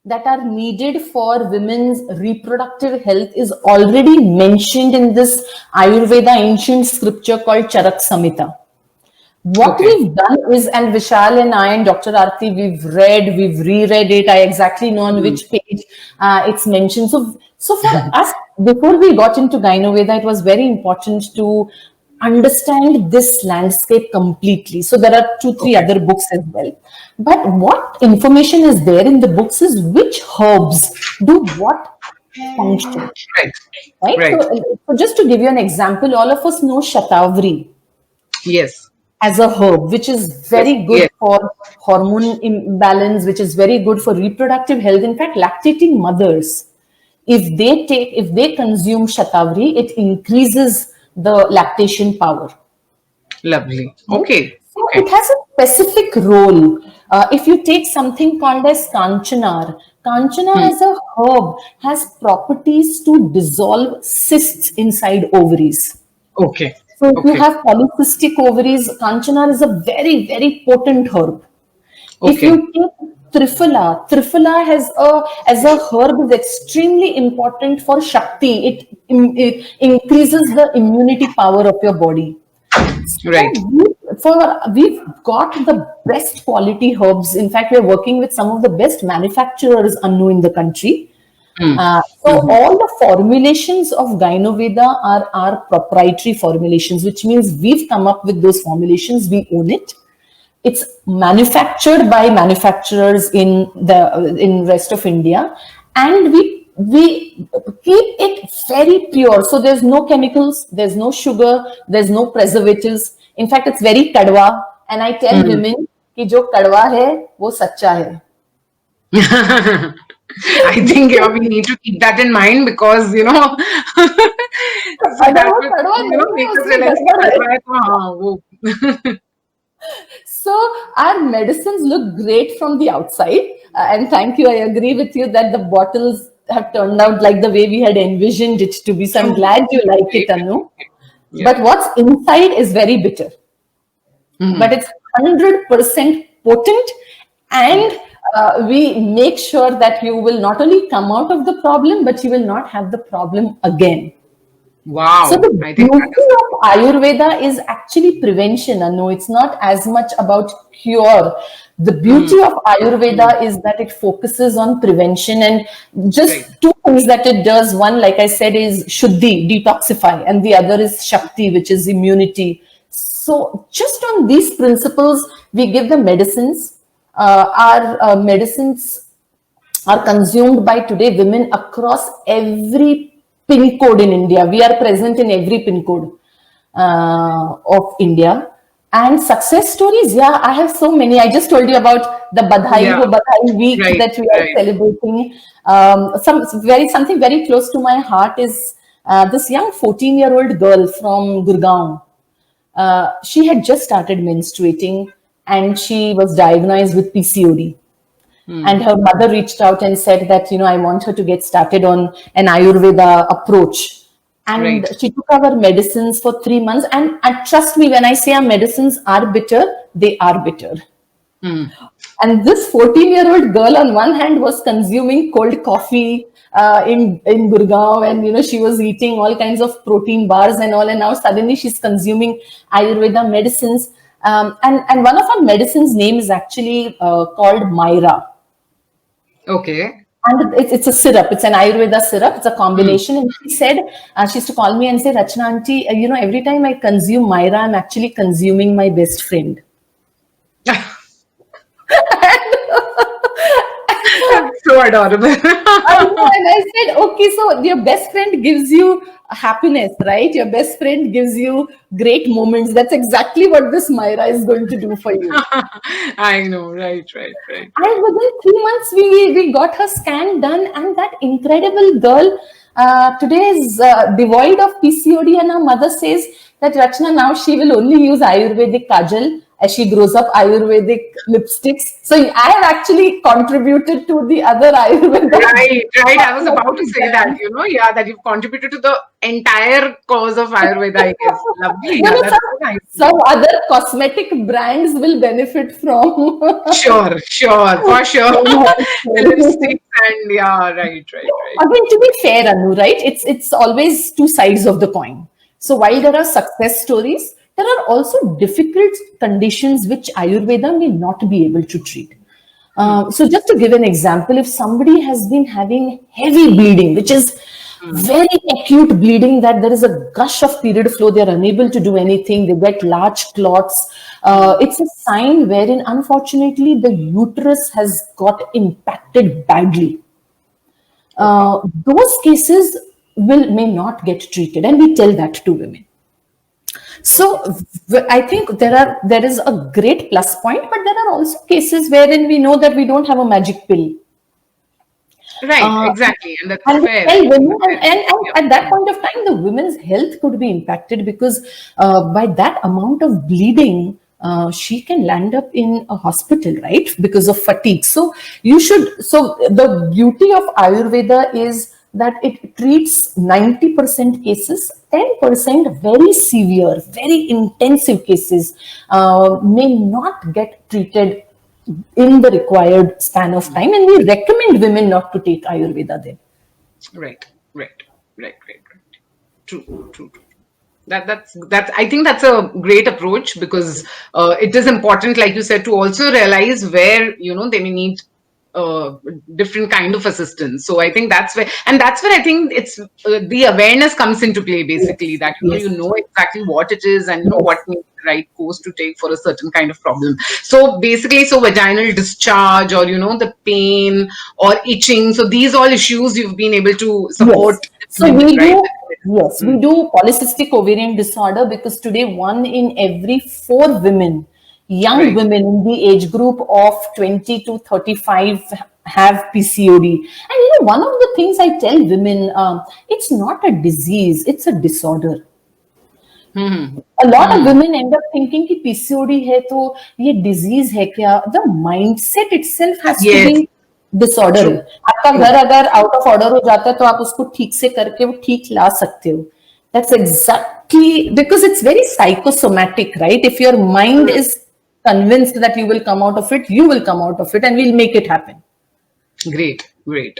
that are needed for women's reproductive health is already mentioned in this Ayurveda ancient scripture called Charak Samhita. What we've done is, and Vishal and I and Dr. Aarti, we've reread it. I exactly know on which page it's mentioned. So for us, before we got into Gynoveda, it was very important to understand this landscape completely. So there are 2-3 other books as well. But what information is there in the books is which herbs do what function. Right? So just to give you an example, all of us know Shatavari. Yes. As a herb, which is very good for hormone imbalance, which is very good for reproductive health. In fact, lactating mothers, if they consume Shatavari, it increases the lactation power. Lovely. Okay. So it has a specific role. If you take something called as Kanchanar as a herb has properties to dissolve cysts inside ovaries. Okay. So if you have polycystic ovaries, Kanchanar is a very, very potent herb. If you take Triphala as a herb is extremely important for Shakti. It increases the immunity power of your body. Right. So we've got the best quality herbs. In fact, we're working with some of the best manufacturers, Anu, in the country. So all the formulations of Gynoveda are our proprietary formulations, which means we've come up with those formulations, we own it. It's manufactured by manufacturers in rest of India, and we keep it very pure. So there's no chemicals, there's no sugar, there's no preservatives. In fact, it's very kadwa, and I tell women कि जो कड़वा है वो सच्चा है. I think we need to keep that in mind because so that will, make us realize. So our medicines look great from the outside, and thank you. I agree with you that the bottles have turned out like the way we had envisioned it to be. So I'm glad you like it, Anu. Yeah. But what's inside is very bitter. But it's 100% potent, and we make sure that you will not only come out of the problem, but you will not have the problem again. Wow. So the beauty of Ayurveda is actually prevention. No, it's not as much about cure. The beauty of Ayurveda is that it focuses on prevention, and just two things that it does. One, like I said, is Shuddhi, detoxify, and the other is Shakti, which is immunity. So just on these principles, we give the medicines. Our medicines are consumed by today women across every pin code in India. We are present in every pin code of India. And success stories, yeah, I have so many. I just told you about the Badhai Ho Badhai week that we are celebrating. Something very close to my heart is this young 14-year-old girl from Gurgaon. She had just started menstruating and she was diagnosed with PCOD. And her mother reached out and said that, I want her to get started on an Ayurveda approach. And she took our medicines for 3 months. And trust me, when I say our medicines are bitter, they are bitter. And this 14-year-old girl, on one hand, was consuming cold coffee in Gurgaon, and she was eating all kinds of protein bars and all. And now suddenly she's consuming Ayurveda medicines. And one of our medicines' name is actually called Myra. Okay. And it's a syrup. It's an Ayurveda syrup. It's a combination. And she said, she used to call me and say, Rachna auntie, every time I consume Myra, I'm actually consuming my best friend. So adorable. And I said, okay, so your best friend gives you happiness, right? Your best friend gives you great moments. That's exactly what this Myra is going to do for you. I know, right. And within 3 months, we got her scan done, and that incredible girl today is devoid of PCOD, and her mother says that Rachna, now she will only use Ayurvedic kajal as she grows up, Ayurvedic lipsticks. So I have actually contributed to the other Ayurveda. Right. I was about to say that, that you've contributed to the entire cause of Ayurveda, I guess. Lovely. Yeah, that's so nice. Some other cosmetic brands will benefit from. Sure, for sure. The lipsticks and right. Again, to be fair, Anu, right? It's always two sides of the coin. So while there are success stories, there are also difficult conditions which Ayurveda may not be able to treat. So just to give an example, if somebody has been having heavy bleeding, which is very acute bleeding, that there is a gush of period flow, they're unable to do anything, they get large clots, it's a sign wherein unfortunately the uterus has got impacted badly. Those cases may not get treated, and we tell that to women. So I think there is a great plus point, but there are also cases wherein we know that we don't have a magic pill. Right, exactly, and that's fair. And at that point of time, the women's health could be impacted because by that amount of bleeding, she can land up in a hospital, right? Because of fatigue. So the beauty of Ayurveda is that it treats 90% cases, 10% very severe, very intensive cases may not get treated in the required span of time, and we recommend women not to take Ayurveda then. Right. True. That's I think that's a great approach, because it is important, like you said, to also realize where they may need different kind of assistance. So I think that's where I think it's the awareness comes into play, basically. That you know exactly what it is and what means the right course to take for a certain kind of problem. So basically, vaginal discharge, or the pain or itching, so these all issues you've been able to support. So we do polycystic ovarian disorder, because today 1 in every 4 women, young women in the age group of 20 to 35 have PCOD. And one of the things I tell women, it's not a disease, it's a disorder. A lot of women end up thinking कि PCOD है तो ये disease है क्या? The mindset itself has to be disorder. आपका घर अगर out of order हो जाता है तो आप उसको ठीक से करके वो ठीक ला सकते हो. That's exactly because it's very psychosomatic, right? If your mind is convinced that you will come out of it, you will come out of it, and we'll make it happen. Great.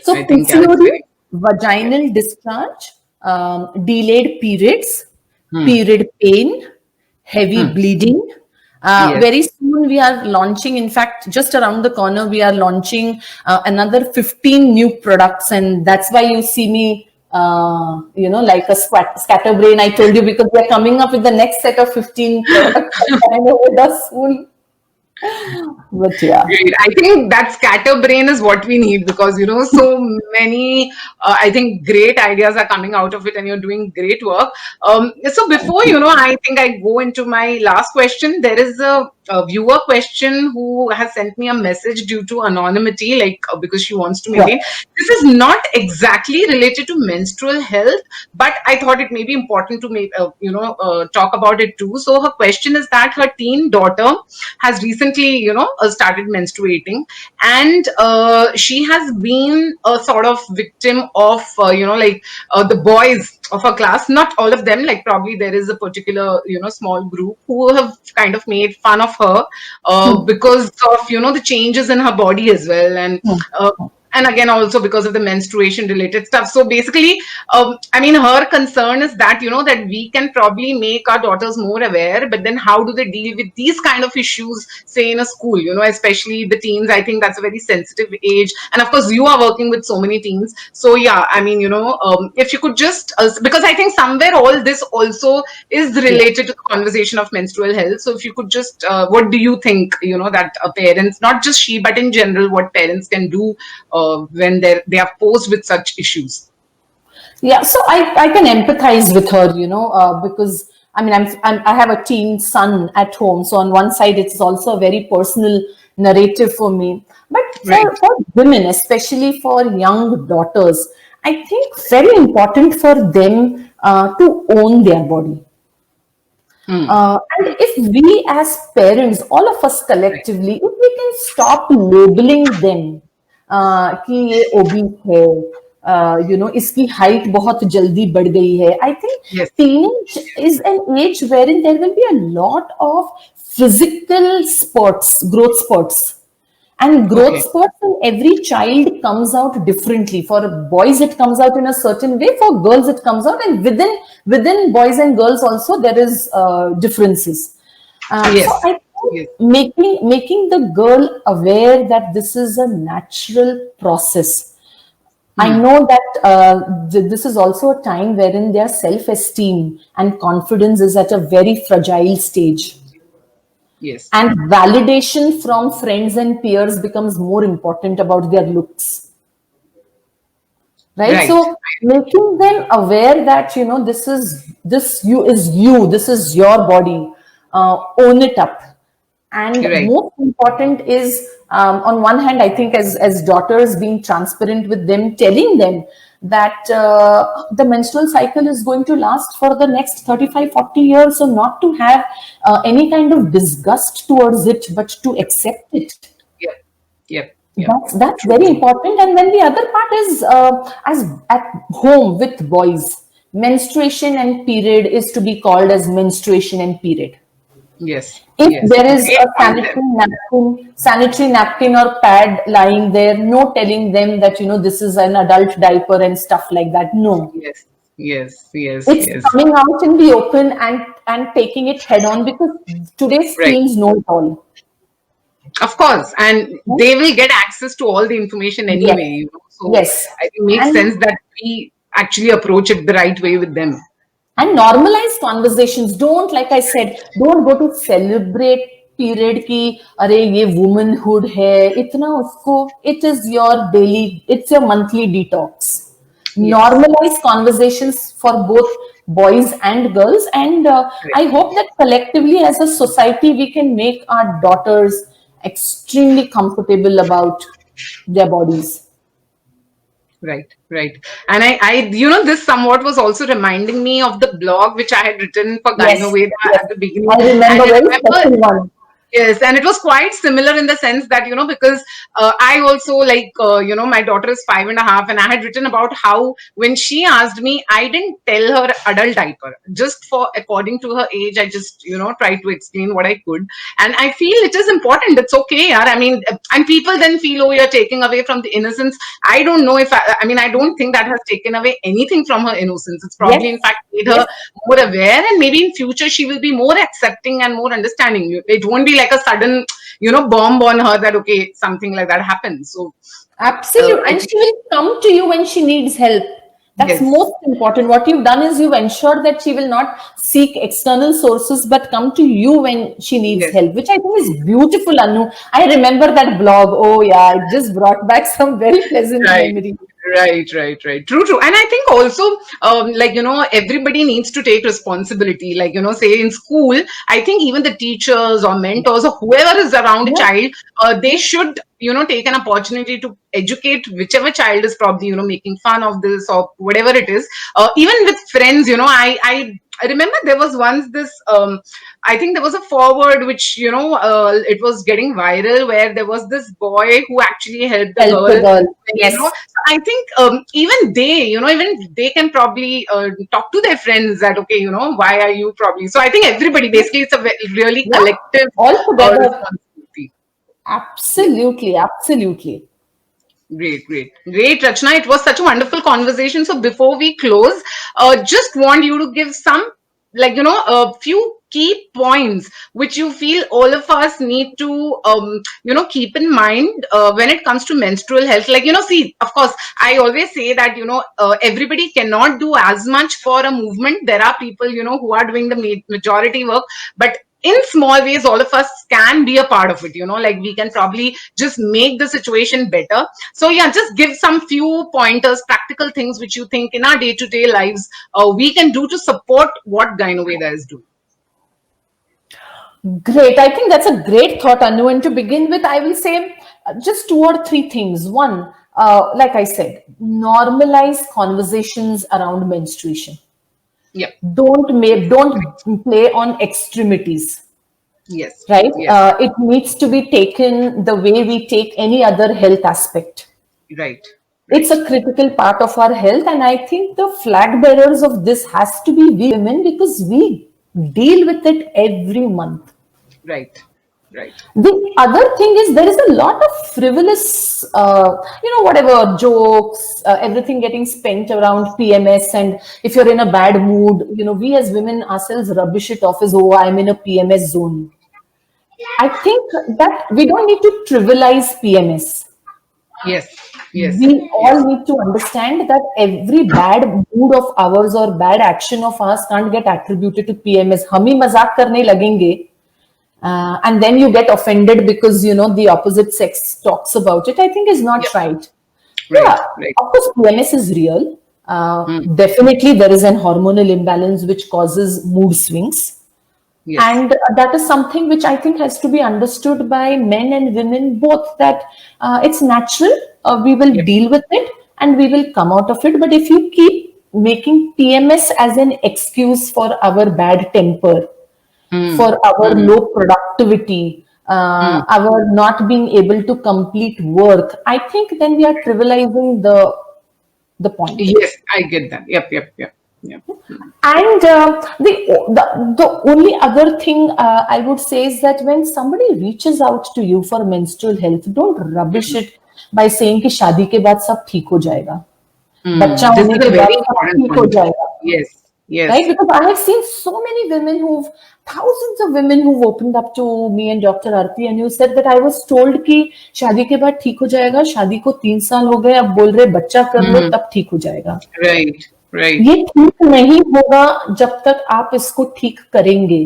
So PCOD, vaginal discharge, delayed periods, period pain, heavy bleeding, Yes. Very soon we are launching, in fact, just around the corner, we are launching another 15 new products. And that's why you see me, like a scatterbrain. I told you, because we are coming up with the next set of 15 products with us soon. But yeah. Great. I think that scatterbrain is what we need, because so many I think great ideas are coming out of it, and you're doing great work. So before I think I go into my last question. There is a viewer question who has sent me a message due to anonymity, like because she wants to maintain. This is not exactly related to menstrual health, but I thought it may be important to talk about it too. So her question is that her teen daughter has recently started menstruating, and she has been a sort of victim of the boys of her class, not all of them, like probably there is a particular small group who have kind of made fun of her because of the changes in her body as well, and again also because of the menstruation related stuff. So basically, I mean, her concern is that that we can probably make our daughters more aware, but then how do they deal with these kind of issues, say in a school, especially the teens. I think that's a very sensitive age, and of course you are working with so many teens. So yeah, I mean, if you could just because I think somewhere all this also is related to the conversation of menstrual health. So if you could just what do you think, that parents, not just she, but in general, what parents can do when they are posed with such issues? Yeah, so I can empathize with her, because I mean, I have a teen son at home. So on one side, it's also a very personal narrative for me. But Right. for women, especially for young daughters, I think very important for them to own their body. And if we as parents, all of us collectively, if we can stop labeling them कि ये obese है, इसकी height बहुत जल्दी बढ़ गई है. I think Yes. teenage is an age wherein there will be a lot of physical spurts, growth spurts. And growth Okay. spurts in every child comes out differently. For boys, it comes out in a certain way. For girls, it comes out, and within boys and girls also there is differences. Yes. So I Yes. think making the girl aware that this is a natural process. I know that this is also a time wherein their self-esteem and confidence is at a very fragile stage. Yes. And validation from friends and peers becomes more important about their looks. Right? So making them aware that this is you, this is your body, own it up. And Right. most important is, on one hand, I think as daughters, being transparent with them, telling them that the menstrual cycle is going to last for the next 35, 40 years. So not to have any kind of disgust towards it, but to accept it. Yep. Yep. Yep. That's very important. And then the other part is, as at home with boys, menstruation and period is to be called as menstruation and period. Yes. If Yes. there is Great a concept. sanitary napkin or pad lying there, no telling them that this is an adult diaper and stuff like that. No, Yes. Yes. Yes. it's Yes. coming out in the open and taking it head on, because today's Right. teens know it all. Of course, and they will get access to all the information anyway. So Yes. I think it makes And- sense that we actually approach it the right way with them. And normalize conversations. Don't, like I said, don't go to celebrate period ki अरे ये womanhood है इतना उसको. It is your daily, it's your monthly detox. Normalize conversations for both boys and girls, and I hope that collectively as a society we can make our daughters extremely comfortable about their bodies. Right, right. And this somewhat was also reminding me of the blog which I had written for Yes, Gynoveda yes. at the beginning. I remember And very special one. Yes, and it was quite similar in the sense that, because I also like, my daughter is 5.5, and I had written about how when she asked me, I didn't tell her adult diaper. Just for according to her age, I just, tried to explain what I could. And I feel it is important. It's okay. Yaar. I mean, and people then feel, oh, you're taking away from the innocence. I don't know if, I mean, I don't think that has taken away anything from her innocence. It's Yes, probably, in fact, made yes. her more aware, and maybe in future she will be more accepting and more understanding. It won't be like a sudden bomb on her that okay, something like that happens. So Absolutely. I And think she will come to you when she needs help. That's yes, most important. What you've done is you've ensured that she will not seek external sources but come to you when she needs yes. help, which I think is beautiful, Anu. I remember that blog. Oh, yeah, it just brought back some very pleasant Right. memories. Right. True, true. And I think also, like, everybody needs to take responsibility. Like, say in school, I think even the teachers or mentors or whoever is around a Yeah. child, they should, take an opportunity to educate whichever child is probably, making fun of this or whatever it is. Even with friends, I remember there was once this, I think there was a forward which, it was getting viral where there was this boy who actually helped a Help the girl. girl. So Yes. I think even they, even they can probably talk to their friends that, okay, why are you probably. So I think everybody, basically, it's a really Yeah. collective All together. responsibility. Yeah. Absolutely. Absolutely. Great, Rachna. It was such a wonderful conversation. So before we close, just want you to give some, like, a few key points which you feel all of us need to, keep in mind when it comes to menstrual health. Like, see, of course, I always say that, everybody cannot do as much for a movement. There are people, who are doing the majority work, but in small ways, all of us can be a part of it, like we can probably just make the situation better. So yeah, just give some few pointers, practical things which you think in our day-to-day lives we can do to support what Gynoveda is doing. Great. I think that's a great thought, Anu. And to begin with, I will say just two or three things. One, like I said, normalize conversations around menstruation. Yeah. Don't play on extremities, Yes. right? Yes. It needs to be taken the way we take any other health aspect. Right. It's Right. a critical part of our health, and I think the flag bearers of this has to be we women because we deal with it every month. Right. Right. The other thing is there is a lot of frivolous, whatever jokes, everything getting spent around PMS. And if you're in a bad mood, we as women ourselves rubbish it off as, oh, I'm in a PMS zone. I think that we don't need to trivialize PMS. Yes. Yes. We Yes. all need to understand that every bad mood of ours or bad action of ours can't get attributed to PMS. हम ही मजाक करने लगेंगे, and then you get offended because the opposite sex talks about it. I think is not Yeah. right. Right. Yeah, Right. of course, PMS is real. Mm. Definitely, there is an hormonal imbalance which causes mood swings. Yes. And that is something which I think has to be understood by men and women both, that it's natural. We will Yep. deal with it and we will come out of it. But if you keep making PMS as an excuse for our bad temper, for our low productivity, our not being able to complete work, I think then we are trivializing the point. Yes, I get that. Yep. Yep. And the only other thing I would say is that when somebody reaches out to you for menstrual health, don't rubbish it by saying कि शादी के बाद सब ठीक हो जाएगा, बच्चा This होने is के a बाद very सब important ठीक हो point. जाएगा. Yes. Yes. Right? Because I have seen so many women thousands of women who've opened up to me and Dr. Arti, and you said that I was told कि शादी के बाद ठीक हो जाएगा, शादी को 3 साल हो गए, अब बोल रहे बच्चा कर लो तब ठीक हो जाएगा. Right. Right. ये ठीक नहीं होगा जब तक आप इसको ठीक करेंगे.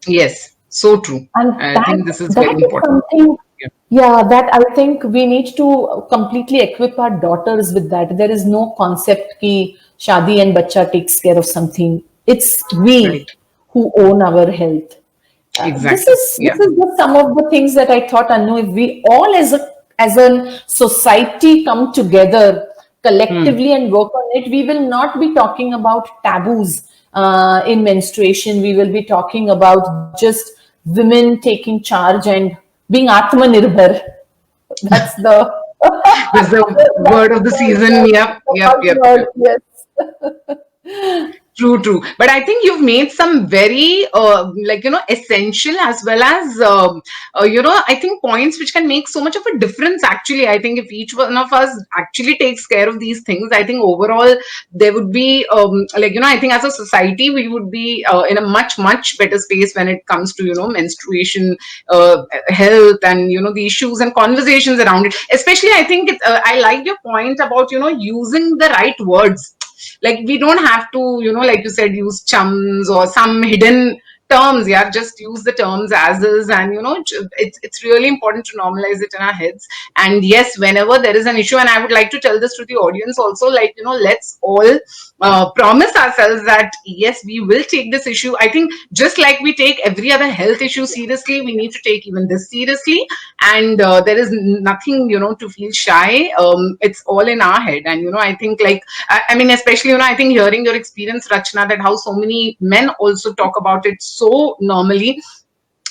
Yes. So true. And I think this is that very is important. something, Yeah. yeah, that I think we need to completely equip our daughters with that. There is no concept ki shadi and bacha takes care of something. It's we Right. who own our health. This Exactly. is Yeah. just some of the things that I thought, Anu, if we all as a society come together collectively and work on it, we will not be talking about taboos in menstruation. We will be talking about just women taking charge and being Atmanirbhar. That's the That's the word of the season. Yep, yep, yep, buzzword, yep. yes. True, true. But I think you've made some very, essential as well as, I think points which can make so much of a difference. Actually, I think if each one of us actually takes care of these things, I think overall there would be, I think as a society, we would be in a much, much better space when it comes to, menstruation, health, and, the issues and conversations around it. Especially, I think I like your point about, using the right words. Like we don't have to, like you said, use chums or some hidden terms. Yeah, just use the terms as is, and it's really important to normalize it in our heads. And yes, whenever there is an issue, and I would like to tell this to the audience also, like, let's all promise ourselves that yes, we will take this issue. I think just like we take every other health issue seriously, we need to take even this seriously. And there is nothing, to feel shy. It's all in our head. And I think, like, I mean, especially, I think hearing your experience, Rachna, that how so many men also talk about it so normally.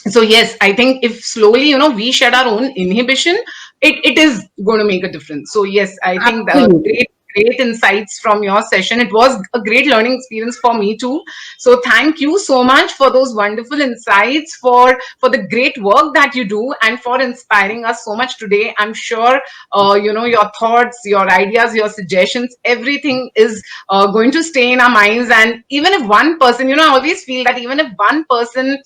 So yes, I think if slowly, we shed our own inhibition, it is going to make a difference. So yes, I think Absolutely. great insights from your session. It was a great learning experience for me too. So thank you so much for those wonderful insights, for the great work that you do, and for inspiring us so much today. I'm sure your thoughts, your ideas, your suggestions, everything is going to stay in our minds. And even if one person, I always feel that even if one person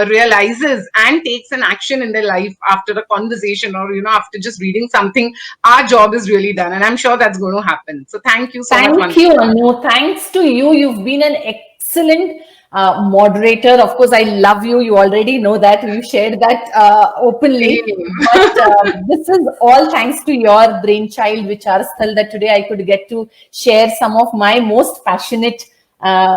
realizes and takes an action in their life after a conversation, or after just reading something, our job is really done. And I'm sure that's going to happen. So thank you so much Thank once you, again. Anu. Thanks to you. You've been an excellent moderator. Of course, I love you. You already know that. You shared that openly. Same. But this is all thanks to your brainchild, Vicharsthal, that today I could get to share some of my most passionate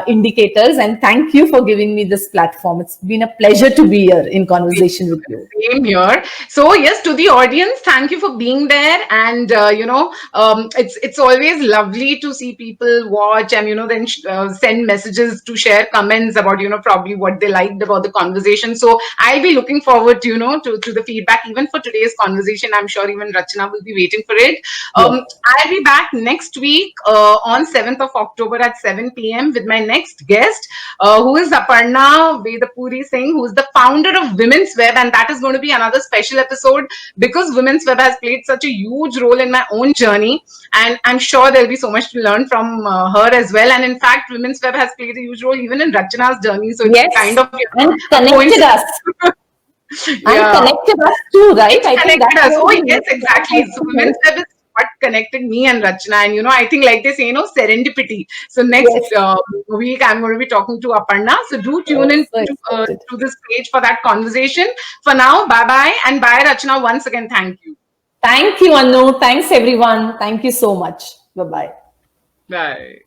indicators. And thank you for giving me this platform. It's been a pleasure to be here in conversation with you. Same here. So yes, to the audience, thank you for being there. And it's always lovely to see people watch and then send messages to share comments about probably what they liked about the conversation. So I'll be looking forward to to the feedback even for today's conversation. I'm sure even Rachna will be waiting for it. Yes. I'll be back next week on 7th of October at 7 p.m. with my next guest, who is Aparna Vedapuri Singh, who is the founder of Women's Web. And that is going to be another special episode because Women's Web has played such a huge role in my own journey. And I'm sure there'll be so much to learn from her as well. And in fact, Women's Web has played a huge role even in Rachna's journey. So it's Yes. kind of And a connected coincidence. us. And Yeah. connected us too, right? It's I think connected that's us. where Oh, the yes, exactly. So Women's Web is what connected me and Rachna. And, I think like they say, serendipity. So next yes. week, I'm going to be talking to Aparna. So do tune Oh, in so excited. to this page for that conversation. For now, bye-bye. And bye, Rachna. Once again, thank you. Thank you, Anu. Thanks, everyone. Thank you so much. Bye bye. Bye.